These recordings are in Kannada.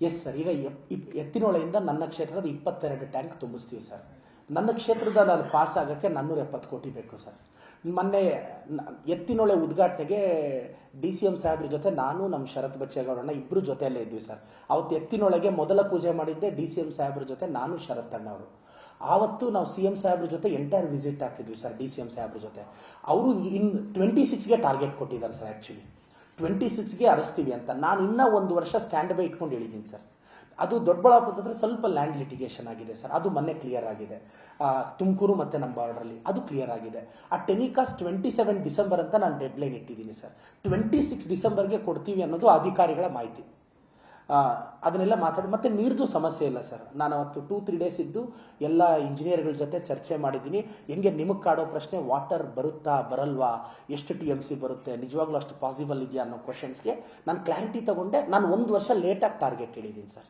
Yes sir. ಈಗ ಎತ್ತಿನೊಳೆಯಿಂದ ನನ್ನ ಕ್ಷೇತ್ರದ 22 ಟ್ಯಾಂಕ್ ತುಂಬಿಸ್ತೀವಿ ಸರ್. ನನ್ನ ಕ್ಷೇತ್ರದ ನಾನು ಪಾಸ್ ಆಗೋಕ್ಕೆ 470 ಕೋಟಿ ಬೇಕು ಸರ್. ಮೊನ್ನೆ ಎತ್ತಿನೊಳೆ ಉದ್ಘಾಟನೆಗೆ DCM ಸಾಹೇಬ್ರ ಜೊತೆ ನಾನು ನಮ್ಮ ಶರತ್ ಬಚ್ಚೇಗೌಡಣ್ಣ ಇಬ್ಬರು ಜೊತೆಯಲ್ಲೇ ಇದ್ವಿ ಸರ್. ಅವತ್ತು ಎತ್ತಿನೊಳೆಗೆ ಮೊದಲ ಪೂಜೆ ಮಾಡಿದ್ದೆ DCM ಸಾಹೇಬ್ರ ಜೊತೆ, ನಾನು ಶರತ್ ಅಣ್ಣವರು. ಆವತ್ತು ನಾವು CM ಸಾಹೇಬ್ರ ಜೊತೆ ಎಂಟೈರ್ ವಿಸಿಟ್ ಹಾಕಿದ್ವಿ ಸರ್. DCM ಸಾಹೇಬ್ರ ಜೊತೆ ಅವರು 26ಗೆ ಟಾರ್ಗೆಟ್ ಕೊಟ್ಟಿದ್ದಾರೆ ಸರ್. ಆ್ಯಕ್ಚುಲಿ 26ಗೆ ಅರಸ್ತೀವಿ ಅಂತ. ನಾನು ಇನ್ನೂ 1 ವರ್ಷ ಸ್ಟ್ಯಾಂಡ್ ಬೈ ಇಟ್ಕೊಂಡು ಹೇಳಿದ್ದೀನಿ ಸರ್. ಅದು ದೊಡ್ಡಬಳ್ಳಾಪುರದ ಹತ್ರ ಸ್ವಲ್ಪ ಲ್ಯಾಂಡ್ ಲಿಟಿಗೇಷನ್ ಆಗಿದೆ ಸರ್, ಅದು ಮೊನ್ನೆ ಕ್ಲಿಯರ್ ಆಗಿದೆ. ತುಮಕೂರು ಮತ್ತು ನಮ್ಮ ಬಾರ್ಡ್ರಲ್ಲಿ ಅದು ಕ್ಲಿಯರ್ ಆಗಿದೆ. ಆ ಟೆನಿಕಾಸ್ 27 ಡಿಸೆಂಬರ್ ಅಂತ ನಾನು ಡೆಡ್ಲೈನ್ ಇಟ್ಟಿದ್ದೀನಿ ಸರ್. 26 ಡಿಸೆಂಬರ್ಗೆ ಕೊಡ್ತೀವಿ ಅನ್ನೋದು ಅಧಿಕಾರಿಗಳ ಮಾಹಿತಿ. ಅದನ್ನೆಲ್ಲ ಮಾತಾಡಿ, ಮತ್ತು ನೀರ್ದು ಸಮಸ್ಯೆ ಇಲ್ಲ ಸರ್. ನಾನು ಅವತ್ತು 2-3 ಡೇಸ್ ಇದ್ದು ಎಲ್ಲ ಇಂಜಿನಿಯರ್ಗಳ ಜೊತೆ ಚರ್ಚೆ ಮಾಡಿದ್ದೀನಿ. ಹೆಂಗೆ ನಿಮಗೆ ಕಾಡೋ ಪ್ರಶ್ನೆ, ವಾಟರ್ ಬರುತ್ತಾ ಬರಲ್ವಾ, ಎಷ್ಟು TMC ಬರುತ್ತೆ, ನಿಜವಾಗ್ಲೂ ಅಷ್ಟು ಪಾಸಿಬಲ್ ಇದೆಯಾ ಅನ್ನೋ ಕ್ವಶನ್ಸ್ಗೆ ನಾನು ಕ್ಲಾರಿಟಿ ತಗೊಂಡೆ. ನಾನು 1 ವರ್ಷ ಲೇಟಾಗಿ ಟಾರ್ಗೆಟ್ ಹೇಳಿದ್ದೀನಿ ಸರ್.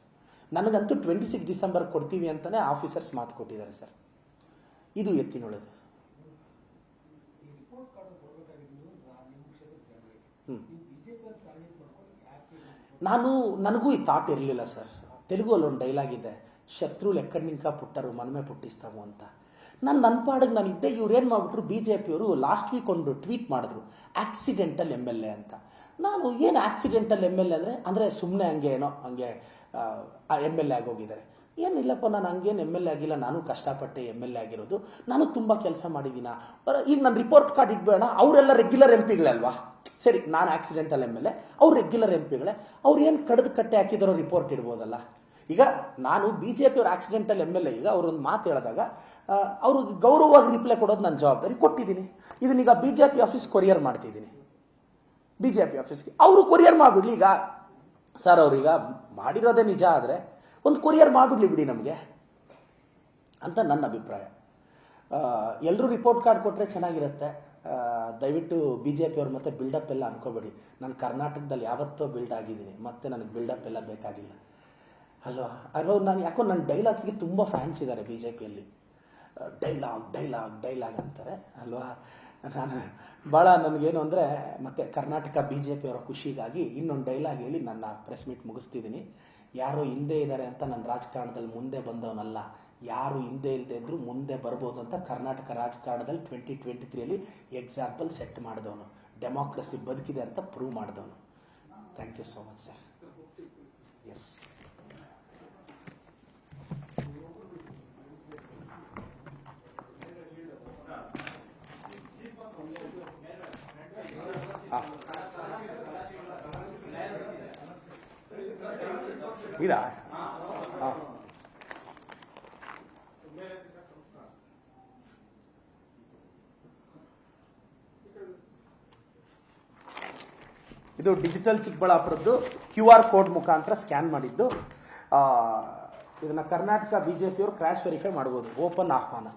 ನನಗಂತೂ 26 ಡಿಸೆಂಬರ್ ಕೊಡ್ತೀವಿ ಅಂತಲೇ ಆಫೀಸರ್ಸ್ ಮಾತು ಕೊಟ್ಟಿದ್ದಾರೆ ಸರ್. ಇದು ಎತ್ತಿನೊಳೆದು. ನನಗೂ ಈ ಥಾಟ್ ಇರಲಿಲ್ಲ ಸರ್. ತೆಲುಗಲ್ಲಿ ಒಂದು ಡೈಲಾಗ್ ಇದೆ, ಶತ್ರು ಲೆಕ್ಕಡ್ನಿಂಕ ಪುಟ್ಟರು ಮನಮೆ ಪುಟ್ಟಿಸ್ತಾವು ಅಂತ. ನನ್ನ ಪಾಡಿಗೆ ನಾನು ಇದ್ದೆ. ಇವ್ರೇನು ಮಾಡಿಬಿಟ್ರು, BJPಯವರು ಲಾಸ್ಟ್ ವೀಕ್ ಒಂದು ಟ್ವೀಟ್ ಮಾಡಿದ್ರು, ಆಕ್ಸಿಡೆಂಟಲ್ MLA ಅಂತ. ನಾನು ಏನು ಆಕ್ಸಿಡೆಂಟಲ್ MLA ಅಂದರೆ ಸುಮ್ಮನೆ ಹಂಗೆ ಏನೋ ಹಂಗೆ MLA ಆಗೋಗಿದ್ದಾರೆ. ಏನಿಲ್ಲಪ್ಪ, ನಾನು ಹಂಗೇನು MLA ಆಗಿಲ್ಲ, ನಾನು ಕಷ್ಟಪಟ್ಟೆ MLA ಆಗಿರೋದು, ನಾನು ತುಂಬ ಕೆಲಸ ಮಾಡಿದ್ದೀನ. ಈಗ ನನ್ನ ರಿಪೋರ್ಟ್ ಕಾರ್ಡ್ ಇಟ್ಬೇಡ, ಅವರೆಲ್ಲ ರೆಗ್ಯುಲರ್ MPಗಳಲ್ವಾ. ಸರಿ, ನಾನು ಆಕ್ಸಿಡೆಂಟಲ್ MLA, ಅವ್ರು ರೆಗ್ಯುಲರ್ MPಗಳೇ, ಅವ್ರು ಏನು ಕಡ್ದು ಕಟ್ಟೆ ಹಾಕಿದಾರೋ ರಿಪೋರ್ಟ್ ಇಡ್ಬೋದಲ್ಲ. ಈಗ ನಾನು BJPಯವ್ರ ಆಕ್ಸಿಡೆಂಟಲ್ MLA, ಈಗ ಅವ್ರೊಂದು ಮಾತು ಹೇಳಿದಾಗ ಅವ್ರಿಗೆ ಗೌರವವಾಗಿ ರಿಪ್ಲೈ ಕೊಡೋದು ನನ್ನ ಜವಾಬ್ದಾರಿ, ಕೊಟ್ಟಿದ್ದೀನಿ. ಇದನ್ನೀಗ BJP ಆಫೀಸ್ ಕೊರಿಯರ್ ಮಾಡ್ತಿದ್ದೀನಿ. BJP ಆಫೀಸ್ಗೆ ಅವರು ಕೊರಿಯರ್ ಮಾಡಿಬಿಡ್ಲಿ. ಈಗ ಸರ್ ಅವ್ರೀಗ ಮಾಡಿರೋದೇ ನಿಜ ಆದರೆ ಒಂದು ಕೊರಿಯರ್ ಮಾಡಿಬಿಡ್ಲಿ ಬಿಡಿ ನಮಗೆ ಅಂತ ನನ್ನ ಅಭಿಪ್ರಾಯ. ಎಲ್ಲರೂ ರಿಪೋರ್ಟ್ ಕಾರ್ಡ್ ಕೊಟ್ಟರೆ ಚೆನ್ನಾಗಿರುತ್ತೆ. ದಯವಿಟ್ಟು BJPಯವ್ರು ಮತ್ತೆ ಬಿಲ್ಡಪ್ ಎಲ್ಲ ಅನ್ಕೋಬೇಡಿ. ನಾನು ಕರ್ನಾಟಕದಲ್ಲಿ ಯಾವತ್ತೋ ಬಿಲ್ಡ್ ಆಗಿದ್ದೀನಿ, ಮತ್ತೆ ನನಗೆ ಬಿಲ್ಡಪ್ ಎಲ್ಲ ಬೇಕಾಗಿಲ್ಲ ಅಲ್ವಾ. ನಾನು ಯಾಕೋ ನನ್ನ ಡೈಲಾಗ್ಸ್ಗೆ ತುಂಬ ಫ್ಯಾನ್ಸ್ ಇದ್ದಾರೆ BJPಯಲ್ಲಿ. ಡೈಲಾಗ್ ಅಂತಾರೆ ಅಲ್ವಾ. ನಾನು ಭಾಳ ನನಗೇನು ಅಂದರೆ, ಮತ್ತು ಕರ್ನಾಟಕ BJPಯವರ ಖುಷಿಗಾಗಿ ಇನ್ನೊಂದು ಡೈಲಾಗ್ ಹೇಳಿ ನನ್ನ ಪ್ರೆಸ್ ಮೀಟ್ ಮುಗಿಸ್ತಿದ್ದೀನಿ. ಯಾರೋ ಹಿಂದೆ ಇದ್ದಾರೆ ಅಂತ ನಾನು ರಾಜಕಾರಣದಲ್ಲಿ ಮುಂದೆ ಬಂದವನಲ್ಲ, ಯಾರು ಹಿಂದೆ ಇಲ್ಲದೆ ಇದ್ದರೂ ಮುಂದೆ ಬರ್ಬೋದು ಅಂತ ಕರ್ನಾಟಕ ರಾಜಕಾರಣದಲ್ಲಿ 2023ರಲ್ಲಿ ಎಕ್ಸಾಂಪಲ್ ಸೆಟ್ ಮಾಡಿದವನು. ಡೆಮಾಕ್ರಸಿ ಬದುಕಿದೆ ಅಂತ ಪ್ರೂವ್ ಮಾಡಿದವನು. Thank you so much sir. Yes. ಇದಾ? ಇದು ಡಿಜಿಟಲ್ ಚಿಕ್ಕಬಳ್ಳಾಪುರದ್ದು QR ಕೋಡ್ ಮುಖಾಂತರ ಸ್ಕ್ಯಾನ್ ಮಾಡಿದ್ದು. ಇದನ್ನ ಕರ್ನಾಟಕ BJPಯವರು ಕ್ರಾಶ್ ವೆರಿಫೈ ಮಾಡ್ಬೋದು. ಓಪನ್ ಆಹ್ವಾನ.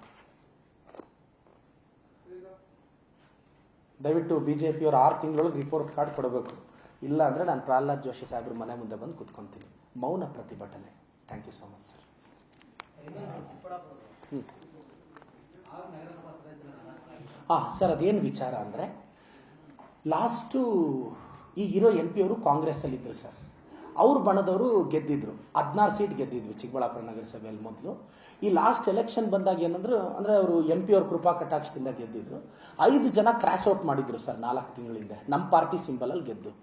ದಯವಿಟ್ಟು BJPಯವರು 6 ತಿಂಗಳೊಳಗೆ ರಿಪೋರ್ಟ್ ಕಾರ್ಡ್ ಕೊಡಬೇಕು. ಇಲ್ಲ ಅಂದರೆ ನಾನು ಪ್ರಹ್ಲಾದ್ ಜೋಶಿ ಸಾಹೇಬ್ರ ಮನೆ ಮುಂದೆ ಬಂದು ಕೂತ್ಕೊತೀನಿ. ಮೌನ ಪ್ರತಿಭಟನೆ. Thank you so much sir. Sir ಅದೇನು ವಿಚಾರ ಅಂದರೆ, ಲಾಸ್ಟು ಈಗಿರೋ MP ಅವರು ಕಾಂಗ್ರೆಸ್ಸಲ್ಲಿದ್ದರು ಸರ್. ಅವ್ರ ಬಣದವರು ಗೆದ್ದಿದ್ರು, 16 ಸೀಟ್ ಗೆದ್ದಿದ್ವಿ ಚಿಕ್ಕಬಳ್ಳಾಪುರ ನಗರಸಭೆಯಲ್ಲಿ ಮೊದಲು. ಈ ಲಾಸ್ಟ್ ಎಲೆಕ್ಷನ್ ಬಂದಾಗ ಏನಂದ್ರು ಅಂದರೆ, ಅವರು MP ಅವ್ರ ಕೃಪಾ ಕಟಾಕ್ಷದಿಂದ ಗೆದ್ದಿದ್ರು. 5 ಜನ ಕ್ರಾಶ್ ಔಟ್ ಮಾಡಿದ್ರು ಸರ್ 4 ತಿಂಗಳಿಂದ. ನಮ್ಮ ಪಾರ್ಟಿ ಸಿಂಬಲಲ್ಲಿ ಗೆದ್ದು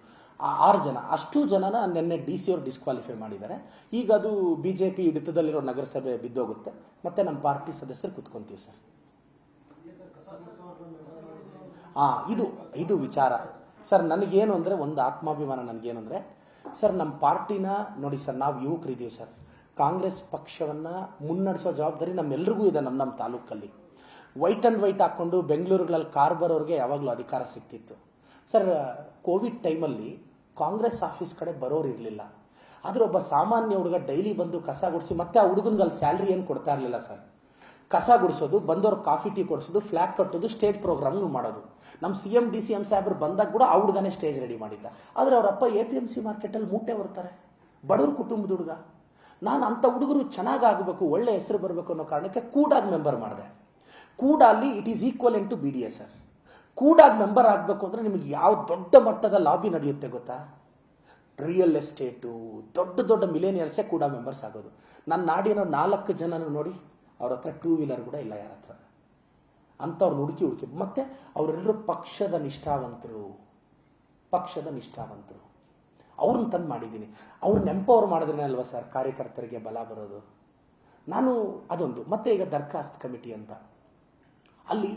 6 ಜನ, ಅಷ್ಟು ಜನನ ನಿನ್ನೆ DC ಅವ್ರು ಡಿಸ್ಕ್ವಾಲಿಫೈ ಮಾಡಿದ್ದಾರೆ. ಈಗ ಅದು BJP ಹಿಡಿತದಲ್ಲಿರೋ ನಗರಸಭೆ ಬಿದ್ದೋಗುತ್ತೆ, ಮತ್ತೆ ನಮ್ಮ ಪಾರ್ಟಿ ಸದಸ್ಯರು ಕುತ್ಕೊಂತೀವಿ ಸರ್. ಇದು ವಿಚಾರ ಸರ್. ನನಗೇನು ಅಂದರೆ, ಒಂದು ಆತ್ಮಾಭಿಮಾನ ನನಗೇನು ಅಂದರೆ ಸರ್, ನಮ್ಮ ಪಾರ್ಟಿನ ನೋಡಿ ಸರ್, ನಾವು ಯುವಕರಿದ್ದೀವಿ ಸರ್. ಕಾಂಗ್ರೆಸ್ ಪಕ್ಷವನ್ನು ಮುನ್ನಡೆಸೋ ಜವಾಬ್ದಾರಿ ನಮ್ಮೆಲ್ರಿಗೂ ಇದೆ. ನಮ್ಮ ತಾಲೂಕಲ್ಲಿ ವೈಟ್ ಆ್ಯಂಡ್ ವೈಟ್ ಹಾಕ್ಕೊಂಡು ಬೆಂಗಳೂರುಗಳಲ್ಲಿ ಕಾರ್ ಬರೋರಿಗೆ ಯಾವಾಗಲೂ ಅಧಿಕಾರ ಸಿಗ್ತಿತ್ತು ಸರ್. ಕೋವಿಡ್ ಟೈಮಲ್ಲಿ ಕಾಂಗ್ರೆಸ್ ಆಫೀಸ್ ಕಡೆ ಬರೋರು ಇರಲಿಲ್ಲ. ಆದರೆ ಒಬ್ಬ ಸಾಮಾನ್ಯ ಹುಡುಗ ಡೈಲಿ ಬಂದು ಕಸ ಗುಡಿಸಿ, ಮತ್ತೆ ಆ ಹುಡುಗನಿಗೆ ಸ್ಯಾಲ್ರಿ ಏನು ಕೊಡ್ತಾ ಇರಲಿಲ್ಲ ಸರ್. ಕಸ ಗುಡಿಸೋದು, ಬಂದವ್ರು ಕಾಫಿ ಟೀ ಕೊಡಿಸೋದು, ಫ್ಲಾಗ್ ಕಟ್ಟೋದು, ಸ್ಟೇಜ್ ಪ್ರೋಗ್ರಾಮ್ಗಳು ಮಾಡೋದು. ನಮ್ಮ CM DCM ಸಾಹೇಬ್ರು ಬಂದಾಗ ಕೂಡ ಆ ಹುಡುಗನೇ ಸ್ಟೇಜ್ ರೆಡಿ ಮಾಡಿದ್ದ. ಆದರೆ ಅವರಪ್ಪ APMC ಮಾರ್ಕೆಟಲ್ಲಿ ಮೂಟೆ ಬರ್ತಾರೆ, ಬಡವ್ರ ಕುಟುಂಬದ ಹುಡುಗ. ನಾನು ಅಂಥ ಹುಡುಗರು ಚೆನ್ನಾಗಾಗಬೇಕು, ಒಳ್ಳೆ ಹೆಸರು ಬರಬೇಕು ಅನ್ನೋ ಕಾರಣಕ್ಕೆ ಕೂಡಾಗಿ ಮೆಂಬರ್ ಮಾಡಿದೆ. ಕೂಡಲ್ಲಿ it is equivalent to BDA sir. ಕೂಡಾಗಿ ಮೆಂಬರ್ ಆಗಬೇಕು ಅಂದರೆ ನಿಮಗೆ ಯಾವ ದೊಡ್ಡ ಮಟ್ಟದ ಲಾಬಿ ನಡೆಯುತ್ತೆ ಗೊತ್ತಾ? ರಿಯಲ್ ಎಸ್ಟೇಟು, ದೊಡ್ಡ ದೊಡ್ಡ ಮಿಲೇನಿಯರ್ಸೇ ಕೂಡ ಮೆಂಬರ್ಸ್ ಆಗೋದು. ನನ್ನ ನಾಡಿನ 4 ಜನನು ನೋಡಿ ಅವ್ರ ಹತ್ರ 2 ವೀಲರ್ ಕೂಡ ಇಲ್ಲ ಯಾರ ಹತ್ರ. ಅಂಥವ್ರನ್ನ ಹುಡುಕಿ ಮತ್ತೆ ಅವರೆಲ್ಲರೂ ಪಕ್ಷದ ನಿಷ್ಠಾವಂತರು. ಅವ್ರನ್ನ ತಂದು ಮಾಡಿದ್ದೀನಿ. ಅವ್ರನ್ನ ಎಂಪವರ್ ಮಾಡಿದ್ರೇ ಅಲ್ವಾ ಸರ್ ಕಾರ್ಯಕರ್ತರಿಗೆ ಬಲ ಬರೋದು. ನಾನು ಅದೊಂದು. ಮತ್ತೆ ಈಗ ದರ್ಖಾಸ್ತ್ ಕಮಿಟಿ ಅಂತ, ಅಲ್ಲಿ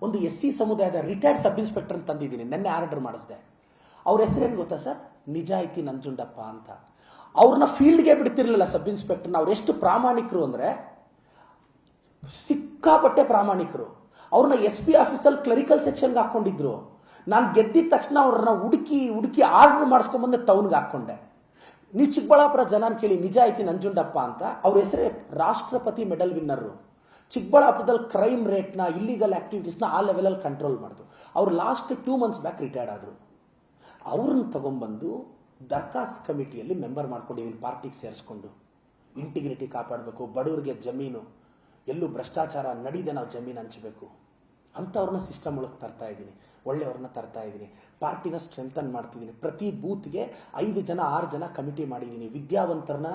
ಒಂದು SC ಸಮುದಾಯದ ರಿಟೈರ್ಡ್ ಸಬ್ ಇನ್ಸ್ಪೆಕ್ಟರ್ ತಂದಿದ್ದೀನಿ, ನೆನ್ನೆ ಆರ್ಡರ್ ಮಾಡಿಸಿದೆ. ಅವ್ರ ಹೆಸರೇನು ಗೊತ್ತಾ ಸರ್? ನಿಜಾಯಿತಿ ನಂಜುಂಡಪ್ಪ ಅಂತ. ಅವ್ರನ್ನ ಫೀಲ್ಡ್ಗೆ ಬಿಡ್ತಿರ್ಲಿಲ್ಲ ಸಬ್ ಇನ್ಸ್ಪೆಕ್ಟರ್ನ. ಅವ್ರು ಎಷ್ಟು ಪ್ರಾಮಾಣಿಕರು ಅಂದರೆ ಸಿಕ್ಕಾಪಟ್ಟೆ ಪ್ರಾಮಾಣಿಕರು. ಅವ್ರನ್ನ SP ಆಫೀಸಲ್ಲಿ ಕ್ಲರಿಕಲ್ ಸೆಕ್ಷನ್ಗೆ ಹಾಕೊಂಡಿದ್ರು. ನಾನು ಗೆದ್ದಿದ ತಕ್ಷಣ ಅವ್ರನ್ನ ಹುಡುಕಿ ಆರ್ಡರ್ ಮಾಡಿಸ್ಕೊಂಡ್ಬಂದು ಟೌನ್ಗೆ ಹಾಕ್ಕೊಂಡೆ. ನೀವು ಚಿಕ್ಕಬಳ್ಳಾಪುರ ಜನನ ಕೇಳಿ, ನಿಜಾಯಿತಿ ನಂಜುಂಡಪ್ಪ ಅಂತ. ಅವ್ರ ಹೆಸರೇ ರಾಷ್ಟ್ರಪತಿ ಮೆಡಲ್ ವಿನ್ನರು. ಚಿಕ್ಕಬಳ್ಳಾಪುರದಲ್ಲಿ ಕ್ರೈಮ್ ರೇಟ್ನ, ಇಲ್ಲಿಗಲ್ ಆಕ್ಟಿವಿಟೀಸ್ನ ಆ ಲೆವೆಲಲ್ಲಿ ಕಂಟ್ರೋಲ್ ಮಾಡಿದ್ರು. ಅವ್ರು ಲಾಸ್ಟ್ 2 ಮಂತ್ಸ್ ಬ್ಯಾಕ್ ರಿಟೈರ್ಡ್ ಆದರು. ಅವ್ರನ್ನ ತಗೊಂಡ್ಬಂದು ದರ್ಖಾಸ್ತ್ ಕಮಿಟಿಯಲ್ಲಿ ಮೆಂಬರ್ ಮಾಡ್ಕೊಂಡಿದ್ದೀನಿ, ಪಾರ್ಟಿಗೆ ಸೇರಿಸ್ಕೊಂಡು. ಇಂಟಿಗ್ರಿಟಿ ಕಾಪಾಡಬೇಕು, ಬಡವರಿಗೆ ಜಮೀನು, ಎಲ್ಲೂ ಭ್ರಷ್ಟಾಚಾರ ನಡೀದೆ ನಾವು ಜಮೀನು ಹಂಚಬೇಕು ಅಂಥವ್ರನ್ನ ಸಿಸ್ಟಮ್ ಒಳಗೆ ತರ್ತಾ ಇದ್ದೀನಿ. ಒಳ್ಳೆಯವ್ರನ್ನ ತರ್ತಾ ಇದ್ದೀನಿ. ಪಾರ್ಟಿನ ಸ್ಟ್ರೆಂಥನ್ ಮಾಡ್ತಿದ್ದೀನಿ. ಪ್ರತಿ ಬೂತ್ಗೆ 5 ಜನ 6 ಜನ ಕಮಿಟಿ ಮಾಡಿದ್ದೀನಿ. ವಿದ್ಯಾವಂತರನ್ನ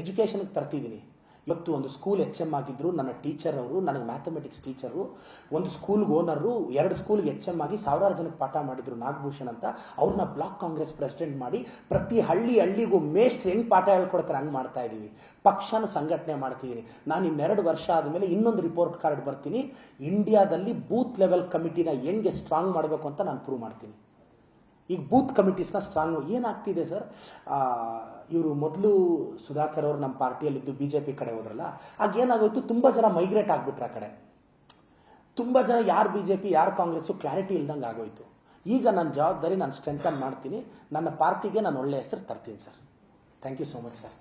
ಎಜುಕೇಷನ್ಗೆ ತರ್ತಿದ್ದೀನಿ. ಇವತ್ತು ಒಂದು ಸ್ಕೂಲ್ HM ಆಗಿದ್ರು ನನ್ನ ಟೀಚರ್ ಅವರು, ನನಗೆ ಮ್ಯಾಥಮೆಟಿಕ್ಸ್ ಟೀಚರು. ಒಂದು ಸ್ಕೂಲ್ಗೆ ಓನರು, 2 ಸ್ಕೂಲ್ಗೆ HM ಆಗಿ 1000 ಜನಕ್ಕೆ ಪಾಠ ಮಾಡಿದ್ರು, ನಾಗಭೂಷಣ್ ಅಂತ. ಅವ್ರನ್ನ ಬ್ಲಾಕ್ ಕಾಂಗ್ರೆಸ್ ಪ್ರೆಸಿಡೆಂಟ್ ಮಾಡಿ ಪ್ರತಿ ಹಳ್ಳಿಗೂ ಮೇಷ್ಟ್ರು ಹೆಂಗೆ ಪಾಠ ಹೇಳ್ಕೊಡ್ತಾರೆ ಹಂಗೆ ಮಾಡ್ತಾ ಇದ್ದೀವಿ. ಪಕ್ಷನ ಸಂಘಟನೆ ಮಾಡ್ತಿದ್ದೀನಿ. ನಾನು 2 ವರ್ಷ ಆದಮೇಲೆ ಇನ್ನೊಂದು ರಿಪೋರ್ಟ್ ಕಾರ್ಡ್ ಬರ್ತೀನಿ. ಇಂಡಿಯಾದಲ್ಲಿ ಬೂತ್ ಲೆವೆಲ್ ಕಮಿಟಿನ ಹೆಂಗೆ ಸ್ಟ್ರಾಂಗ್ ಮಾಡಬೇಕು ಅಂತ ನಾನು ಪ್ರೂವ್ ಮಾಡ್ತೀನಿ. ಈಗ ಬೂತ್ ಕಮಿಟೀಸ್ನ ಸ್ಟ್ರಾಂಗ್ ಏನಾಗ್ತಿದೆ ಸರ್? ಇವರು ಮೊದಲು ಸುಧಾಕರ್ ಅವರು ನಮ್ಮ ಪಾರ್ಟಿಯಲ್ಲಿದ್ದು BJP ಕಡೆ ಹೋದ್ರಲ್ಲ, ಆಗ ಏನಾಗೋಯ್ತು, ತುಂಬ ಜನ ಮೈಗ್ರೇಟ್ ಆಗಿಬಿಟ್ರೆ ಆ ಕಡೆ. ತುಂಬ ಜನ ಯಾರು BJP ಯಾರು ಕಾಂಗ್ರೆಸ್ಸು ಕ್ಲಾರಿಟಿ ಇಲ್ದಂಗೆ ಆಗೋಯ್ತು. ಈಗ ನನ್ನ ಜವಾಬ್ದಾರಿ ನಾನು ಸ್ಟ್ರೆಂಥನ್ ಮಾಡ್ತೀನಿ. ನನ್ನ ಪಾರ್ಟಿಗೆ ನಾನು ಒಳ್ಳೆ ಹೆಸರು ತರ್ತೀನಿ sir. Thank you so much sir.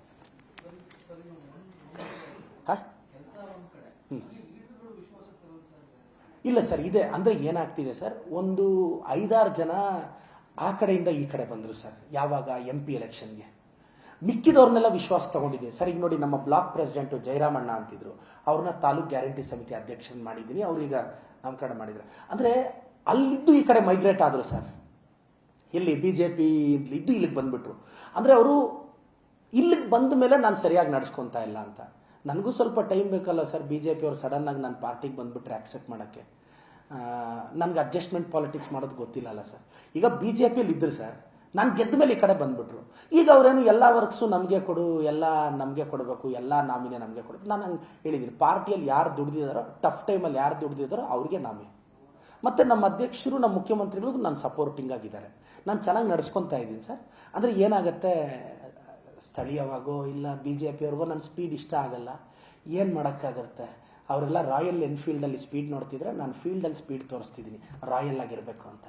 ಇಲ್ಲ ಸರ್, ಇದೆ ಅಂದರೆ ಏನಾಗ್ತಿದೆ ಸರ್, ಒಂದು 5-6 ಜನ ಆ ಕಡೆಯಿಂದ ಈ ಕಡೆ ಬಂದರು ಸರ್. ಯಾವಾಗ MP ಎಲೆಕ್ಷನ್ಗೆ ಮಿಕ್ಕಿದವ್ರನ್ನೆಲ್ಲ ವಿಶ್ವಾಸ ತಗೊಂಡಿದ್ದೀನಿ ಸರ್. ಈಗ ನೋಡಿ, ನಮ್ಮ ಬ್ಲಾಕ್ ಪ್ರೆಸಿಡೆಂಟು ಜಯರಾಮಣ್ಣ ಅಂತಿದ್ರು, ಅವ್ರನ್ನ ತಾಲೂಕ್ ಗ್ಯಾರಂಟಿ ಸಮಿತಿ ಅಧ್ಯಕ್ಷನ್ ಮಾಡಿದ್ದೀನಿ. ಅವ್ರೀಗ ನಮ್ಮ ಕಡೆ ಮಾಡಿದ್ರು. ಅಂದರೆ ಅಲ್ಲಿದ್ದು ಈ ಕಡೆ ಮೈಗ್ರೇಟ್ ಆದರು ಸರ್. ಇಲ್ಲಿ BJP ಇದ್ದು ಇಲ್ಲಿಗೆ ಬಂದುಬಿಟ್ರು. ಅಂದರೆ ಅವರು ಇಲ್ಲಿಗೆ ಬಂದ ಮೇಲೆ ನಾನು ಸರಿಯಾಗಿ ನಡೆಸ್ಕೊತಾ ಇಲ್ಲ ಅಂತ. ನನಗೂ ಸ್ವಲ್ಪ ಟೈಮ್ ಬೇಕಲ್ಲ ಸರ್. BJP ಅವರು ಸಡನ್ನಾಗಿ ನನ್ನ ಪಾರ್ಟಿಗೆ ಬಂದುಬಿಟ್ರೆ ಆಕ್ಸೆಪ್ಟ್ ಮಾಡೋಕ್ಕೆ ನನಗೆ ಅಡ್ಜಸ್ಟ್ಮೆಂಟ್ ಪಾಲಿಟಿಕ್ಸ್ ಮಾಡೋದು ಗೊತ್ತಿಲ್ಲ ಅಲ್ಲ ಸರ್. ಈಗ BJPಯಲ್ಲಿ ಇದ್ರು ಸರ್, ನಾನು ಗೆದ್ದ ಮೇಲೆ ಈ ಕಡೆ ಬಂದುಬಿಟ್ರು. ಈಗ ಅವರೇನು ಎಲ್ಲ ವರ್ಕ್ಸು ನಮಗೆ ಕೊಡು, ಎಲ್ಲ ನಮಗೆ ಕೊಡಬೇಕು, ಎಲ್ಲ ನಾಮಿನೇ ನಮಗೆ ಕೊಡಬೇಕು. ನಾನು ಹಂಗೆ ಹೇಳಿದ್ದೀನಿ. ಪಾರ್ಟಿಯಲ್ಲಿ ಯಾರು ದುಡ್ದಿದ್ದಾರೋ, ಟಫ್ ಟೈಮಲ್ಲಿ ಯಾರು ದುಡ್ದಿದ್ದಾರೋ ಅವ್ರಿಗೆ ನಾಮಿ. ಮತ್ತು ನಮ್ಮ ಅಧ್ಯಕ್ಷರು, ನಮ್ಮ ಮುಖ್ಯಮಂತ್ರಿಗಳಿಗೂ ನಾನು ಸಪೋರ್ಟಿಂಗ್ ಆಗಿದ್ದಾರೆ. ನಾನು ಚೆನ್ನಾಗಿ ನಡೆಸ್ಕೊತಾ ಇದ್ದೀನಿ ಸರ್. ಅಂದರೆ ಏನಾಗುತ್ತೆ, ಸ್ಥಳೀಯವಾಗೋ ಇಲ್ಲ BJPಯವ್ರಿಗೋ ನನ್ನ ಸ್ಪೀಡ್ ಇಷ್ಟ ಆಗಲ್ಲ. ಏನು ಮಾಡೋಕ್ಕಾಗುತ್ತೆ? ಅವರೆಲ್ಲ ರಾಯಲ್ ಎನ್ಫೀಲ್ಡಲ್ಲಿ ಸ್ಪೀಡ್ ನೋಡ್ತಿದ್ರೆ, ನಾನು ಫೀಲ್ಡಲ್ಲಿ ಸ್ಪೀಡ್ ತೋರಿಸ್ತಿದ್ದೀನಿ ರಾಯಲ್ ಆಗಿರಬೇಕು ಅಂತ.